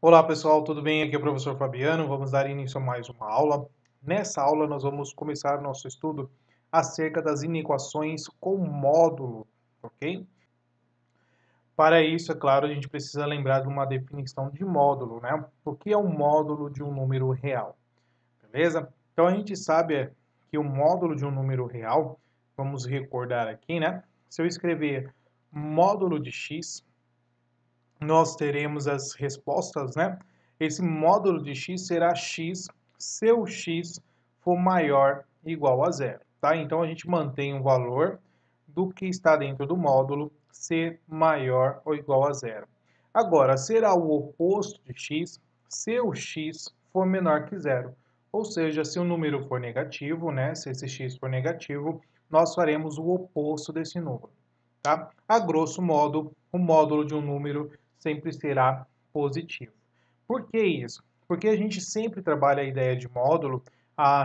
Olá pessoal, tudo bem? Aqui é o professor Fabiano. Vamos dar início a mais uma aula. Nessa aula nós vamos começar nosso estudo acerca das inequações com módulo, ok? Para isso, é claro, a gente precisa lembrar de uma definição de módulo, né? O que é um módulo de um número real, beleza? Então a gente sabe que o módulo de um número real, vamos recordar aqui, né? Se eu escrever módulo de x, nós teremos as respostas, né? Esse módulo de x será x se o x for maior ou igual a zero, tá? Então a gente mantém o valor do que está dentro do módulo ser maior ou igual a zero. Agora, será o oposto de x se o x for menor que zero. Ou seja, se o número for negativo, né? Se esse x for negativo, nós faremos o oposto desse número, tá? A grosso modo, o módulo de um número sempre será positivo. Por que isso? Porque a gente sempre trabalha a ideia de módulo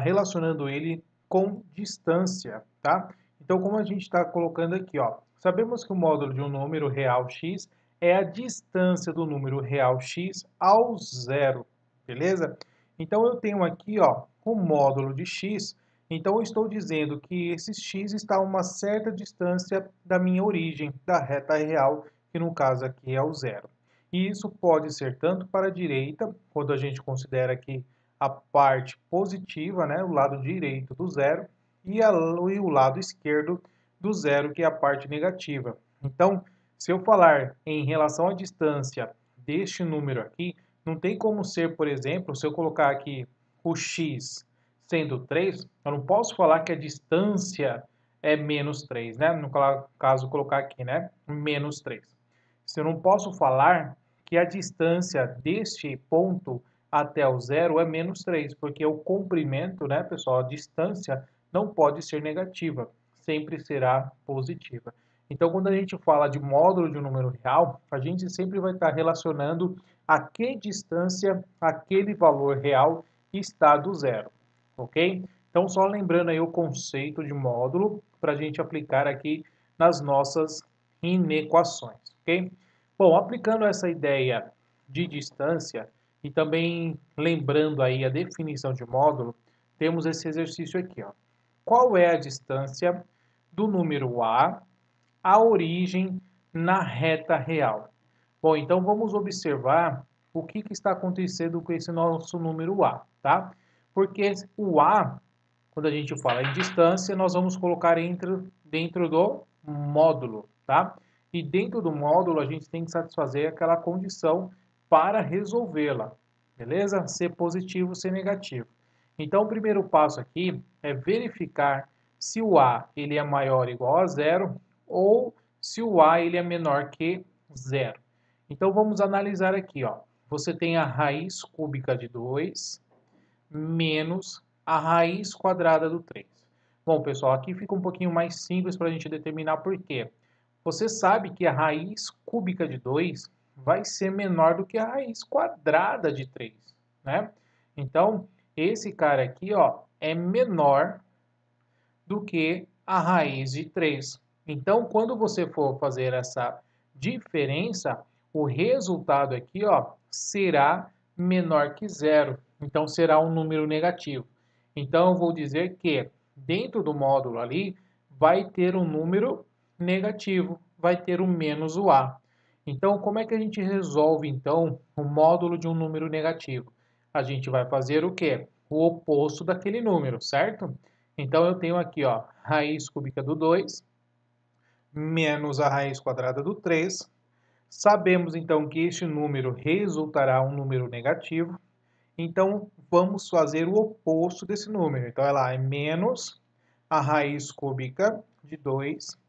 relacionando ele com distância, tá? Então, como a gente está colocando aqui, ó, sabemos que o módulo de um número real x é a distância do número real x ao zero, beleza? Então, eu tenho aqui, ó, o módulo de x. Então, eu estou dizendo que esse x está a uma certa distância da minha origem, da reta real, que no caso aqui é o zero. E isso pode ser tanto para a direita, quando a gente considera aqui a parte positiva, né, o lado direito do zero, e o lado esquerdo do zero, que é a parte negativa. Então, se eu falar em relação à distância deste número aqui, não tem como ser, por exemplo, se eu colocar aqui o x sendo 3, eu não posso falar que a distância é menos 3, né? No caso, colocar aqui, né? Menos 3. Se eu não posso falar que a distância deste ponto até o zero é menos 3, porque o comprimento, né, pessoal, a distância não pode ser negativa, sempre será positiva. Então, quando a gente fala de módulo de um número real, a gente sempre vai estar relacionando a que distância aquele valor real está do zero, ok? Então, só lembrando aí o conceito de módulo para a gente aplicar aqui nas nossas inequações, ok? Bom, aplicando essa ideia de distância e também lembrando aí a definição de módulo, temos esse exercício aqui, ó. Qual é a distância do número A à origem na reta real? Bom, então vamos observar o que está acontecendo com esse nosso número A, tá? Porque o A, quando a gente fala em distância, nós vamos colocar dentro do módulo, tá? E dentro do módulo a gente tem que satisfazer aquela condição para resolvê-la, beleza? Ser positivo, ser negativo. Então o primeiro passo aqui é verificar se o A ele é maior ou igual a zero ou se o A ele é menor que zero. Então vamos analisar aqui, ó. Você tem a raiz cúbica de 2 menos a raiz quadrada do 3. Bom, pessoal, aqui fica um pouquinho mais simples para a gente determinar por quê. Você sabe que a raiz cúbica de 2 vai ser menor do que a raiz quadrada de 3, né? Então, esse cara aqui, ó, é menor do que a raiz de 3. Então, quando você for fazer essa diferença, o resultado aqui, ó, será menor que zero. Então, será um número negativo. Então, eu vou dizer que dentro do módulo ali, vai ter um número negativo, vai ter o menos o A. Então, como é que a gente resolve, então, o módulo de um número negativo? A gente vai fazer o quê? O oposto daquele número, certo? Então, eu tenho aqui, ó, raiz cúbica do 2 menos a raiz quadrada do 3. Sabemos, então, que este número resultará um número negativo. Então, vamos fazer o oposto desse número. Então, ela é menos a raiz cúbica de 2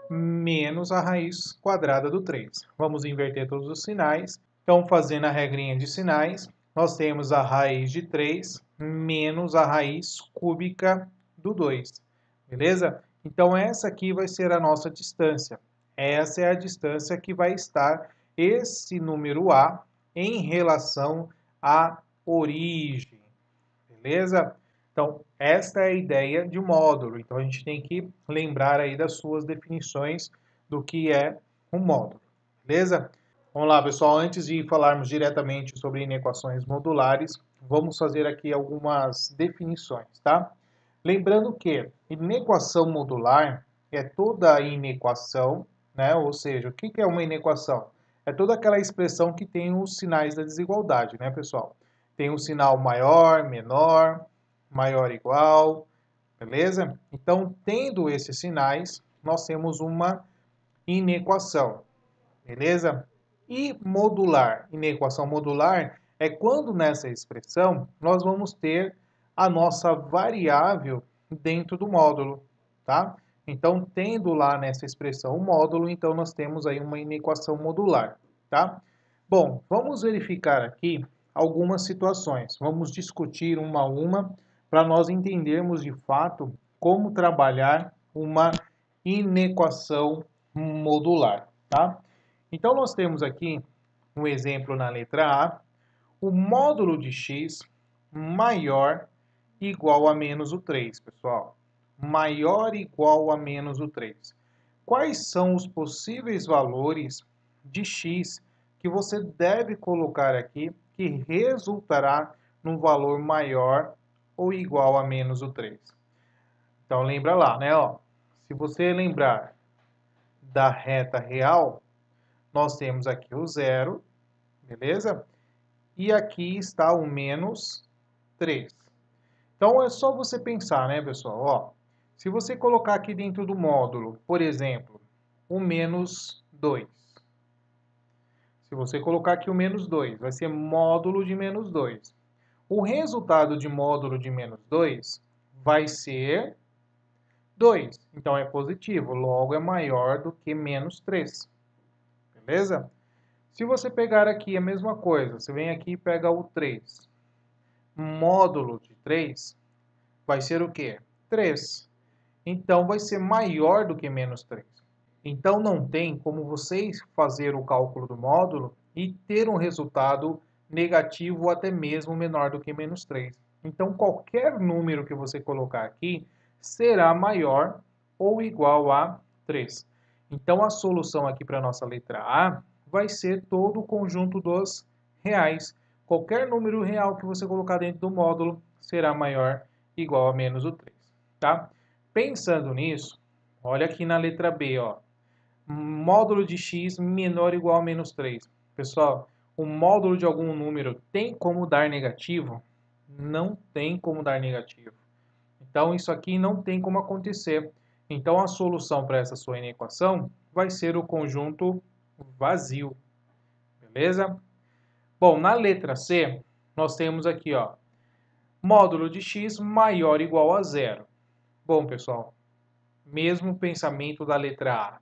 menos a raiz quadrada do 3. Vamos inverter todos os sinais. Então, fazendo a regrinha de sinais, nós temos a raiz de 3 menos a raiz cúbica do 2. Beleza? Então, essa aqui vai ser a nossa distância. Essa é a distância que vai estar esse número A em relação à origem. Beleza? Então, esta é a ideia de módulo. Então, a gente tem que lembrar aí das suas definições do que é um módulo. Beleza? Vamos lá, pessoal. Antes de falarmos diretamente sobre inequações modulares, vamos fazer aqui algumas definições, tá? Lembrando que inequação modular é toda inequação, né? Ou seja, o que é uma inequação? É toda aquela expressão que tem os sinais da desigualdade, né, pessoal? Tem um sinal maior, menor, maior, igual, beleza? Então, tendo esses sinais, nós temos uma inequação. Beleza? E modular, inequação modular, é quando nessa expressão nós vamos ter a nossa variável dentro do módulo, tá? Então, tendo lá nessa expressão o módulo, então nós temos aí uma inequação modular, tá? Bom, vamos verificar aqui algumas situações. Vamos discutir uma a uma para nós entendermos de fato como trabalhar uma inequação modular, tá? Então, nós temos aqui um exemplo na letra A, o módulo de x maior igual a menos o 3, pessoal. Maior igual a menos o 3. Quais são os possíveis valores de x que você deve colocar aqui que resultará num valor maior ou igual a menos o 3? Então, lembra lá, né? Ó, se você lembrar da reta real, nós temos aqui o zero, beleza? E aqui está o menos 3. Então, é só você pensar, né, pessoal? Ó, se você colocar aqui dentro do módulo, por exemplo, o menos 2. Se você colocar aqui o menos 2, vai ser módulo de menos 2. O resultado de módulo de menos 2 vai ser 2. Então, é positivo, logo é maior do que menos 3. Beleza? Se você pegar aqui a mesma coisa, você vem aqui e pega o 3. Módulo de 3 vai ser o quê? 3. Então, vai ser maior do que menos 3. Então, não tem como vocês fazer o cálculo do módulo e ter um resultado negativo ou até mesmo menor do que menos 3. Então, qualquer número que você colocar aqui será maior ou igual a 3. Então, a solução aqui para a nossa letra A vai ser todo o conjunto dos reais. Qualquer número real que você colocar dentro do módulo será maior ou igual a menos o 3. Tá? Pensando nisso, olha aqui na letra B, ó. Módulo de x menor ou igual a menos 3. Pessoal, o módulo de algum número tem como dar negativo? Não tem como dar negativo. Então, isso aqui não tem como acontecer. Então, a solução para essa sua inequação vai ser o conjunto vazio. Beleza? Bom, na letra C, nós temos aqui, ó, módulo de x maior ou igual a zero. Bom, pessoal, mesmo pensamento da letra A.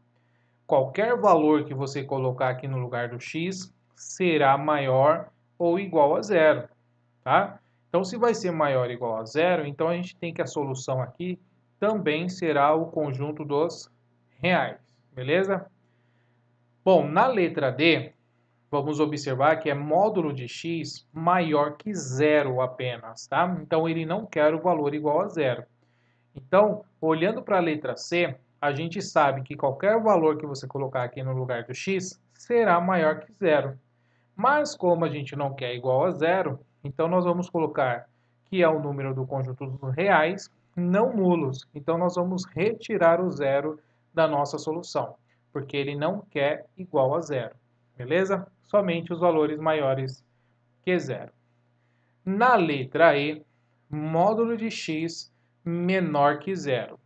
Qualquer valor que você colocar aqui no lugar do x será maior ou igual a zero, tá? Então, se vai ser maior ou igual a zero, então a gente tem que a solução aqui também será o conjunto dos reais, beleza? Bom, na letra D, vamos observar que é módulo de x maior que zero apenas, tá? Então, ele não quer o valor igual a zero. Então, olhando para a letra C, a gente sabe que qualquer valor que você colocar aqui no lugar do x será maior que zero. Mas como a gente não quer igual a zero, então nós vamos colocar que é o número do conjunto dos reais, não nulos. Então nós vamos retirar o zero da nossa solução, porque ele não quer igual a zero. Beleza? Somente os valores maiores que zero. Na letra E, módulo de x menor que zero.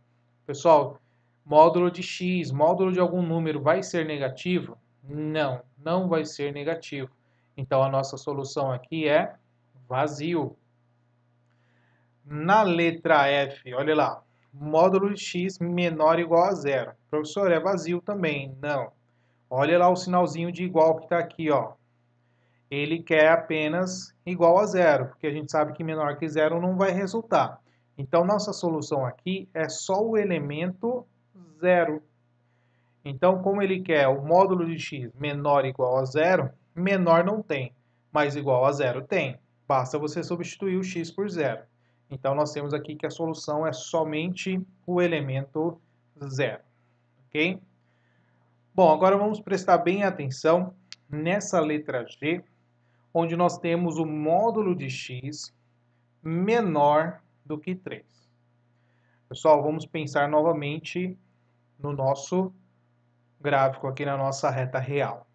Pessoal, módulo de x, módulo de algum número vai ser negativo? Não, não vai ser negativo. Então, a nossa solução aqui é vazio. Na letra F, olha lá, módulo de x menor ou igual a zero. Professor, é vazio também? Não. Olha lá o sinalzinho de igual que está aqui, ó. Ele quer apenas igual a zero, porque a gente sabe que menor que zero não vai resultar. Então, nossa solução aqui é só o elemento zero. Então, como ele quer o módulo de x menor ou igual a zero, menor não tem, mas igual a zero tem. Basta você substituir o x por zero. Então, nós temos aqui que a solução é somente o elemento zero. Ok? Bom, agora vamos prestar bem atenção nessa letra G, onde nós temos o módulo de x menor do que 3. Pessoal, vamos pensar novamente no nosso gráfico aqui na nossa reta real.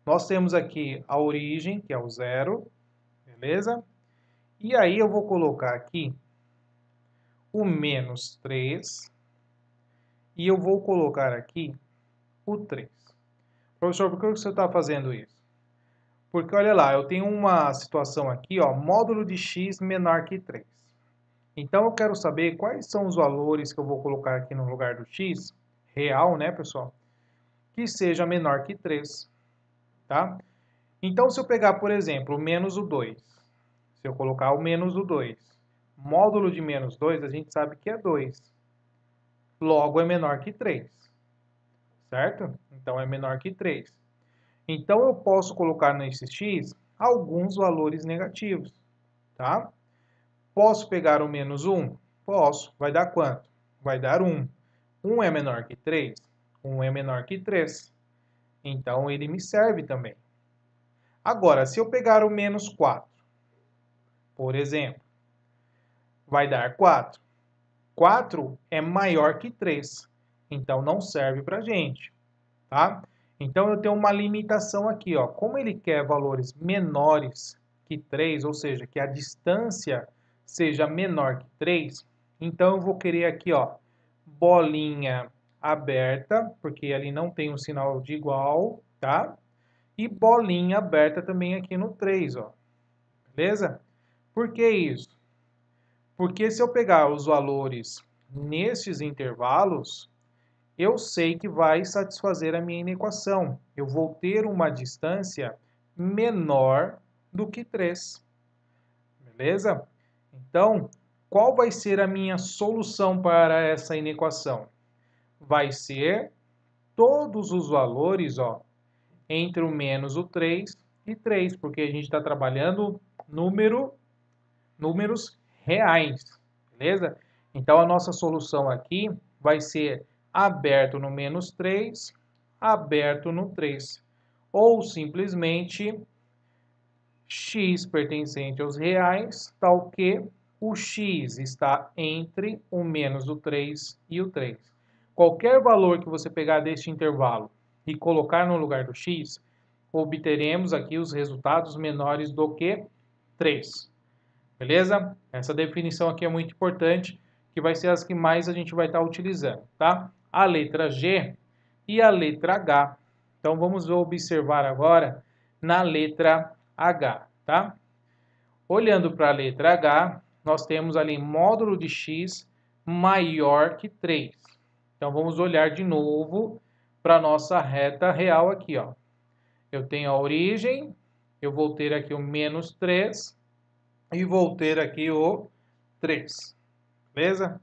Nós temos aqui a origem, que é o 0, beleza? E aí eu vou colocar aqui o menos 3 e eu vou colocar aqui o 3. Professor, por que você está fazendo isso? Porque olha lá, eu tenho uma situação aqui, ó, módulo de x menor que 3. Então eu quero saber quais são os valores que eu vou colocar aqui no lugar do x, real, né, pessoal? Que seja menor que 3, tá? Então se eu pegar, por exemplo, o menos o 2, se eu colocar o menos o 2, módulo de menos 2, a gente sabe que é 2. Logo é menor que 3, certo? Então é menor que 3. Então eu posso colocar nesse x alguns valores negativos, tá? Posso pegar o menos 1? Posso. Vai dar quanto? Vai dar 1. 1 é menor que 3? 1 é menor que 3. Então ele me serve também. Agora, se eu pegar o menos 4, por exemplo, vai dar 4. 4 é maior que 3. Então não serve para a gente, tá? Então eu tenho uma limitação aqui, ó. Como ele quer valores menores que 3, ou seja, que a distância seja menor que 3, então eu vou querer aqui, ó, bolinha aberta, porque ali não tem um sinal de igual, tá? E bolinha aberta também aqui no 3, ó. Beleza? Por que isso? Porque se eu pegar os valores nesses intervalos, eu sei que vai satisfazer a minha inequação. Eu vou ter uma distância menor do que 3. Beleza? Então, qual vai ser a minha solução para essa inequação? Vai ser todos os valores, ó, entre o menos o 3 e 3, porque a gente está trabalhando números reais, beleza? Então, a nossa solução aqui vai ser aberto no menos 3, aberto no 3. Ou simplesmente x pertencente aos reais, tal que o x está entre o menos o 3 e o 3. Qualquer valor que você pegar deste intervalo e colocar no lugar do x, obteremos aqui os resultados menores do que 3. Beleza? Essa definição aqui é muito importante, que vai ser as que mais a gente vai estar utilizando, tá? A letra G e a letra H. Então, vamos observar agora na letra H, tá? Olhando para a letra H, nós temos ali módulo de x maior que 3. Então, vamos olhar de novo para a nossa reta real aqui, ó. Eu tenho a origem, eu vou ter aqui o menos 3, e vou ter aqui o 3, beleza?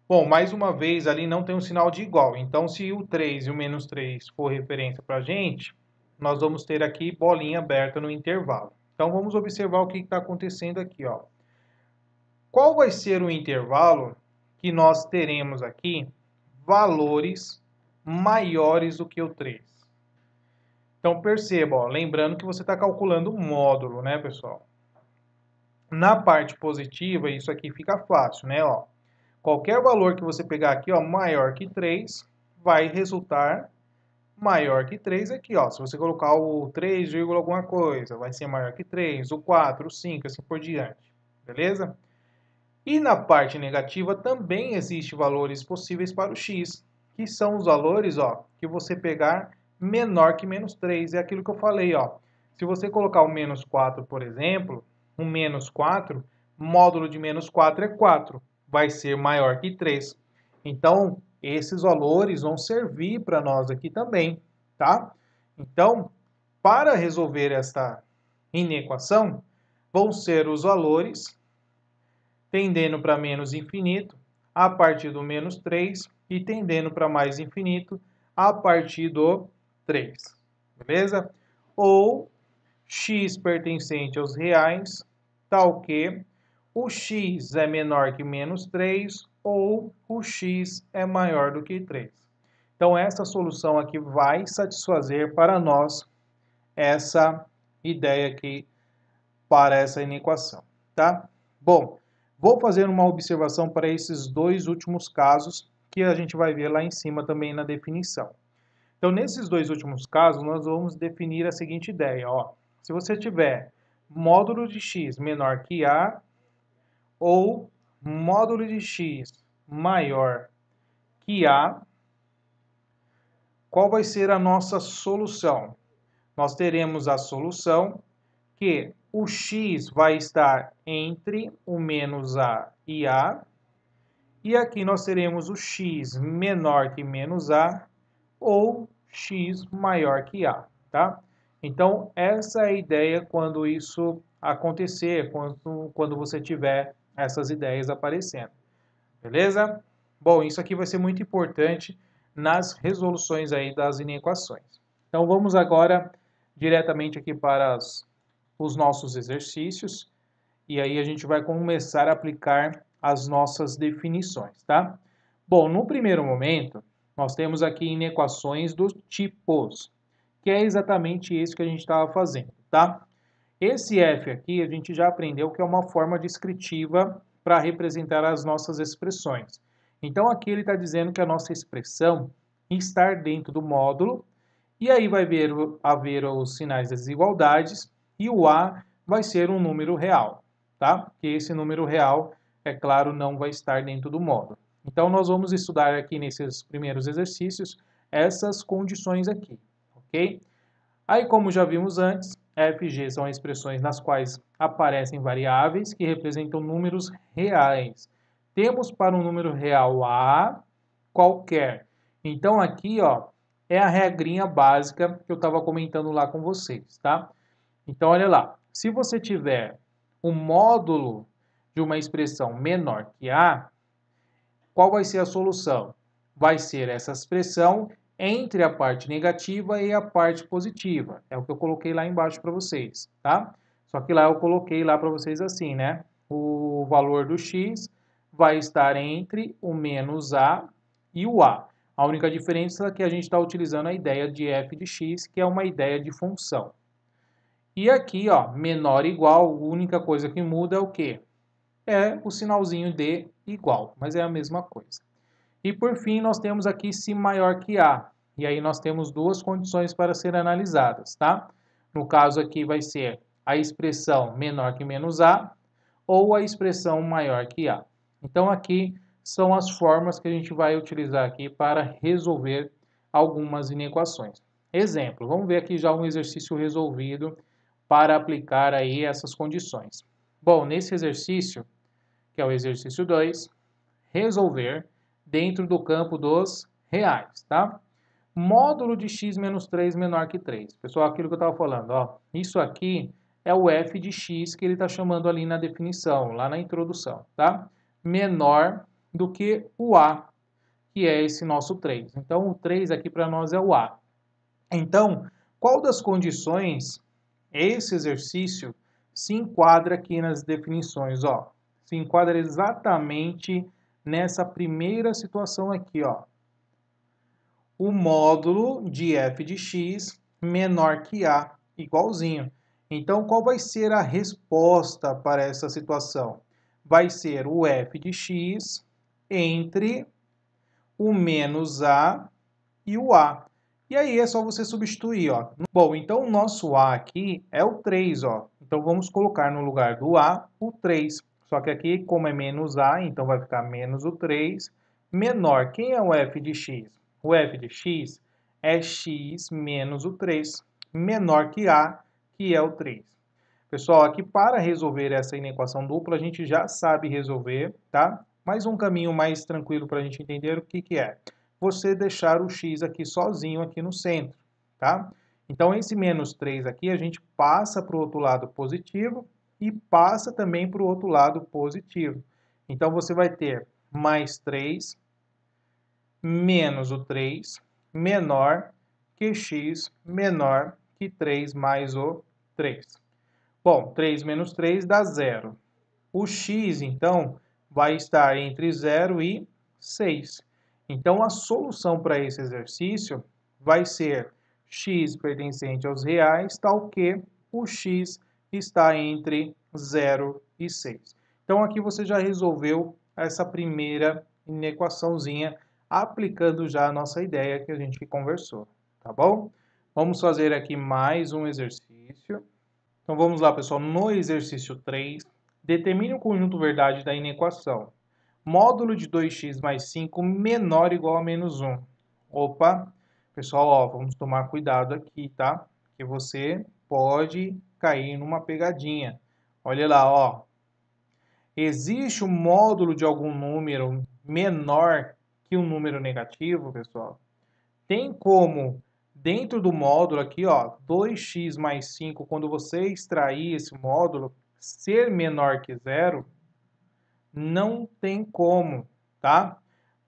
Bom, mais uma vez ali não tem um sinal de igual, então se o 3 e o menos 3 for referência para a gente, nós vamos ter aqui bolinha aberta no intervalo. Então vamos observar o que está acontecendo aqui, ó. Qual vai ser o intervalo que nós teremos aqui valores maiores do que o 3? Então perceba, ó, lembrando que você está calculando o módulo, né, pessoal? Na parte positiva, isso aqui fica fácil, né? Ó, qualquer valor que você pegar aqui, ó, maior que 3, vai resultar maior que 3 aqui, ó. Se você colocar o 3, alguma coisa, vai ser maior que 3, o 4, o 5, assim por diante. Beleza? E na parte negativa também existem valores possíveis para o x, que são os valores, ó, que você pegar menor que menos 3. É aquilo que eu falei, ó. Se você colocar o menos 4, por exemplo, um menos 4, módulo de menos 4 é 4, vai ser maior que 3. Então, esses valores vão servir para nós aqui também, tá? Então, para resolver esta inequação, vão ser os valores tendendo para menos infinito a partir do menos 3 e tendendo para mais infinito a partir do 3. Beleza? Ou x pertencente aos reais, tal que o x é menor que menos 3 ou o x é maior do que 3. Então, essa solução aqui vai satisfazer para nós essa ideia aqui para essa inequação, tá? Bom, vou fazer uma observação para esses dois últimos casos que a gente vai ver lá em cima também na definição. Então, nesses dois últimos casos, nós vamos definir a seguinte ideia, ó. Se você tiver módulo de x menor que a ou módulo de x maior que a, qual vai ser a nossa solução? Nós teremos a solução que o x vai estar entre o menos a, e aqui nós teremos o x menor que menos a, ou x maior que a, tá? Então, essa é a ideia quando isso acontecer, quando você tiver essas ideias aparecendo, beleza? Bom, isso aqui vai ser muito importante nas resoluções aí das inequações. Então, vamos agora diretamente aqui para os nossos exercícios, e aí a gente vai começar a aplicar as nossas definições, tá? Bom, no primeiro momento, nós temos aqui inequações dos tipos, que é exatamente isso que a gente estava fazendo, tá? Esse f aqui a gente já aprendeu que é uma forma descritiva para representar as nossas expressões. Então aqui ele está dizendo que a nossa expressão está dentro do módulo, e aí vai haver os sinais das desigualdades, e o a vai ser um número real, tá? Que esse número real, é claro, não vai estar dentro do módulo. Então, nós vamos estudar aqui nesses primeiros exercícios essas condições aqui, ok? Aí, como já vimos antes, f e g são expressões nas quais aparecem variáveis que representam números reais. Temos para um número real a qualquer. Então, aqui, ó, é a regrinha básica que eu estava comentando lá com vocês, tá? Então, olha lá. Se você tiver o módulo de uma expressão menor que a, qual vai ser a solução? Vai ser essa expressão entre a parte negativa e a parte positiva. É o que eu coloquei lá embaixo para vocês, tá? Só que lá eu coloquei lá para vocês assim, né? O valor do x vai estar entre o menos a e o a. A única diferença é que a gente está utilizando a ideia de f de x, que é uma ideia de função. E aqui, ó, menor igual, a única coisa que muda é o quê? É o sinalzinho de igual, mas é a mesma coisa. E por fim, nós temos aqui se maior que a. E aí nós temos duas condições para serem analisadas, tá? No caso aqui vai ser a expressão menor que menos a ou a expressão maior que a. Então aqui são as formas que a gente vai utilizar aqui para resolver algumas inequações. Exemplo, vamos ver aqui já um exercício resolvido para aplicar aí essas condições. Bom, nesse exercício, que é o exercício 2, resolver dentro do campo dos reais, tá? Módulo de x menos 3 menor que 3. Pessoal, aquilo que eu estava falando, ó, isso aqui é o f de x que ele está chamando ali na definição, lá na introdução, tá? Menor do que o a, que é esse nosso 3. Então, o 3 aqui para nós é o a. Então, qual das condições esse exercício se enquadra aqui nas definições, ó? Se enquadra exatamente nessa primeira situação aqui, ó. O módulo de f de x menor que a, igualzinho. Então, qual vai ser a resposta para essa situação? Vai ser o f de x entre o menos a e o a. E aí é só você substituir, ó. Bom, então o nosso a aqui é o 3, ó. Então vamos colocar no lugar do a o 3. Só que aqui, como é menos a, então vai ficar menos o 3. Menor, quem é o f de x? O f de x é x menos o 3. Menor que a, que é o 3. Pessoal, aqui para resolver essa inequação dupla, a gente já sabe resolver, tá? Mas um caminho mais tranquilo para a gente entender o que é. Você deixar o x aqui sozinho aqui no centro, tá? Então, esse menos 3 aqui, a gente passa para o outro lado positivo e passa também para o outro lado positivo. Então, você vai ter mais 3 menos o 3 menor que x menor que 3 mais o 3. Bom, 3 menos 3 dá 0. O x, então, vai estar entre 0 e 6. Então, a solução para esse exercício vai ser x pertencente aos reais, tal que o x está entre 0 e 6. Então, aqui você já resolveu essa primeira inequaçãozinha, aplicando já a nossa ideia que a gente conversou, tá bom? Vamos fazer aqui mais um exercício. Então, vamos lá, pessoal. No exercício 3, determine o conjunto verdade da inequação. Módulo de 2x mais 5 menor ou igual a menos 1. Opa! Pessoal, ó, vamos tomar cuidado aqui, tá? Que você pode cair numa pegadinha. Olha lá, ó. Existe um módulo de algum número menor que um número negativo, pessoal? Tem como, dentro do módulo aqui, ó, 2x mais 5, quando você extrair esse módulo, ser menor que zero? Não tem como, tá?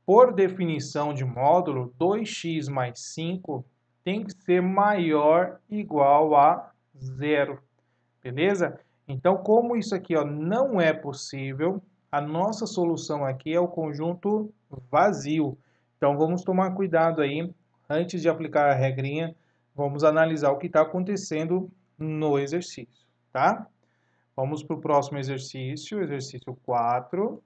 Por definição de módulo, 2x mais 5 tem que ser maior ou igual a zero, beleza? Então, como isso aqui ó, não é possível, a nossa solução aqui é o conjunto vazio. Então, vamos tomar cuidado aí, antes de aplicar a regrinha, vamos analisar o que está acontecendo no exercício, tá? Vamos para o próximo exercício, exercício 4.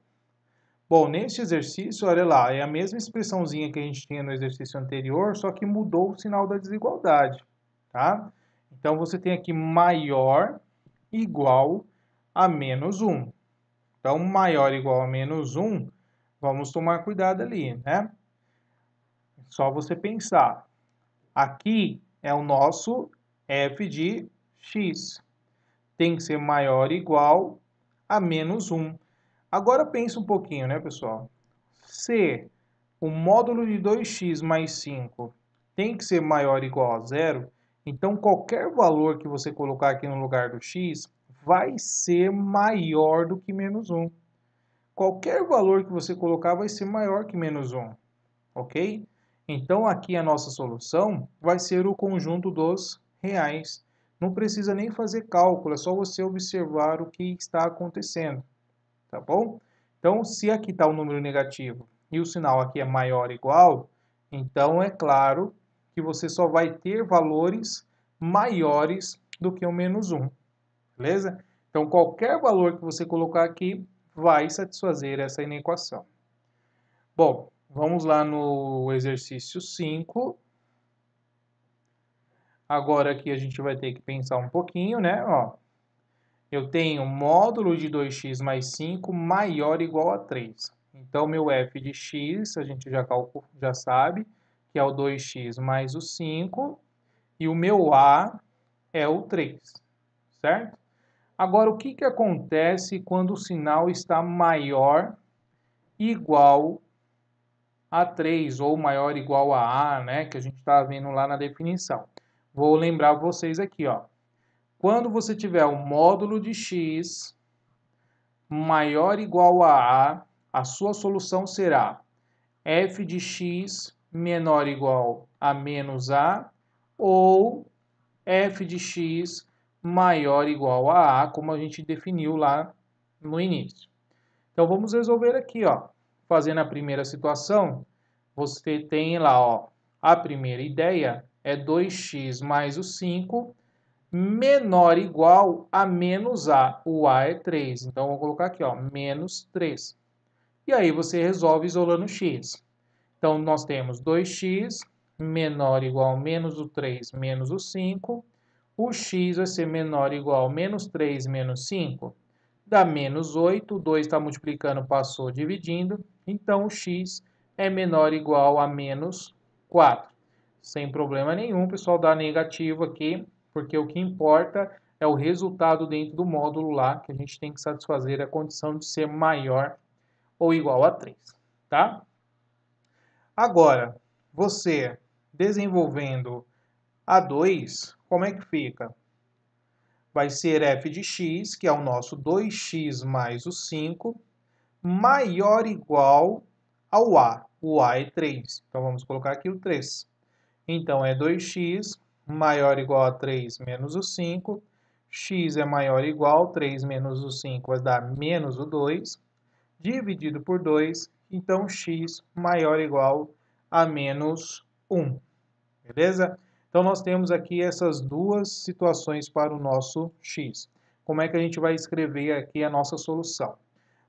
Bom, neste exercício, olha lá, é a mesma expressãozinha que a gente tinha no exercício anterior, só que mudou o sinal da desigualdade, tá? Então, você tem aqui maior igual a menos 1. Então, maior igual a menos 1, vamos tomar cuidado ali, né? Só você pensar. Aqui é o nosso f de x. Tem que ser maior ou igual a menos 1. Agora pensa um pouquinho, né, pessoal? Se o módulo de 2x mais 5 tem que ser maior ou igual a zero, então qualquer valor que você colocar aqui no lugar do x vai ser maior do que menos 1. Qualquer valor que você colocar vai ser maior que menos 1, ok? Então aqui a nossa solução vai ser o conjunto dos reais. Não precisa nem fazer cálculo, é só você observar o que está acontecendo, tá bom? Então, se aqui está o número negativo e o sinal aqui é maior ou igual, então é claro que você só vai ter valores maiores do que o menos 1, beleza? Então, qualquer valor que você colocar aqui vai satisfazer essa inequação. Bom, vamos lá no exercício 5. Agora aqui a gente vai ter que pensar um pouquinho, né? Ó, eu tenho módulo de 2x mais 5 maior ou igual a 3. Então, meu f de x, a gente já sabe, que é o 2x mais o 5, e o meu a é o 3, certo? Agora, o que acontece quando o sinal está maior igual a 3, ou maior igual a, né, que a gente está vendo lá na definição? Vou lembrar vocês aqui, ó. Quando você tiver o módulo de x maior ou igual a sua solução será f de x menor ou igual a menos a, ou f de x maior ou igual a, como a gente definiu lá no início. Então, vamos resolver aqui, ó. Fazendo a primeira situação, você tem lá, ó, a primeira ideia é 2x mais o 5 menor ou igual a menos a. O a é 3. Então, vou colocar aqui, ó, menos 3. E aí, você resolve isolando o x. Então, nós temos 2x menor ou igual a menos o 3 menos o 5. O x vai ser menor ou igual a menos 3 menos 5. Dá menos 8. O 2 está multiplicando, passou dividindo. Então, o x é menor ou igual a menos 4. Sem problema nenhum, pessoal, dá negativo aqui, porque o que importa é o resultado dentro do módulo lá, que a gente tem que satisfazer a condição de ser maior ou igual a 3, tá? Agora, você desenvolvendo A2, como é que fica? Vai ser f de x, que é o nosso 2x mais o 5, maior ou igual ao a. O a é 3. Então, vamos colocar aqui o 3. Então, é 2x maior ou igual a 3 menos o 5. X é maior ou igual, 3 menos o 5 vai dar menos o 2. Dividido por 2, então x maior ou igual a menos 1. Beleza? Então, nós temos aqui essas duas situações para o nosso x. Como é que a gente vai escrever aqui a nossa solução?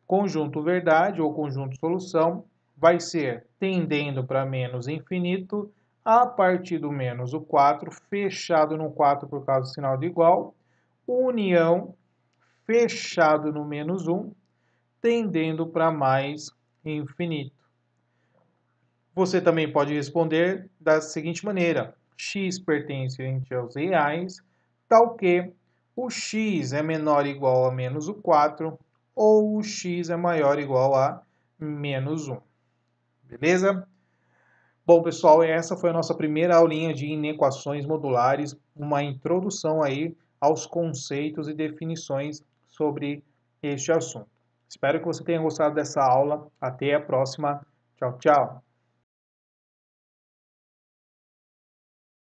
Conjunto verdade ou conjunto solução vai ser tendendo para menos infinito, a partir do menos o 4, fechado no 4 por causa do sinal de igual, união, fechado no menos 1, tendendo para mais infinito. Você também pode responder da seguinte maneira: x pertence aos reais, tal que o x é menor ou igual a menos o 4, ou o x é maior ou igual a menos 1. Beleza? Bom, pessoal, essa foi a nossa primeira aulinha de inequações modulares, uma introdução aí aos conceitos e definições sobre este assunto. Espero que você tenha gostado dessa aula. Até a próxima. Tchau, tchau.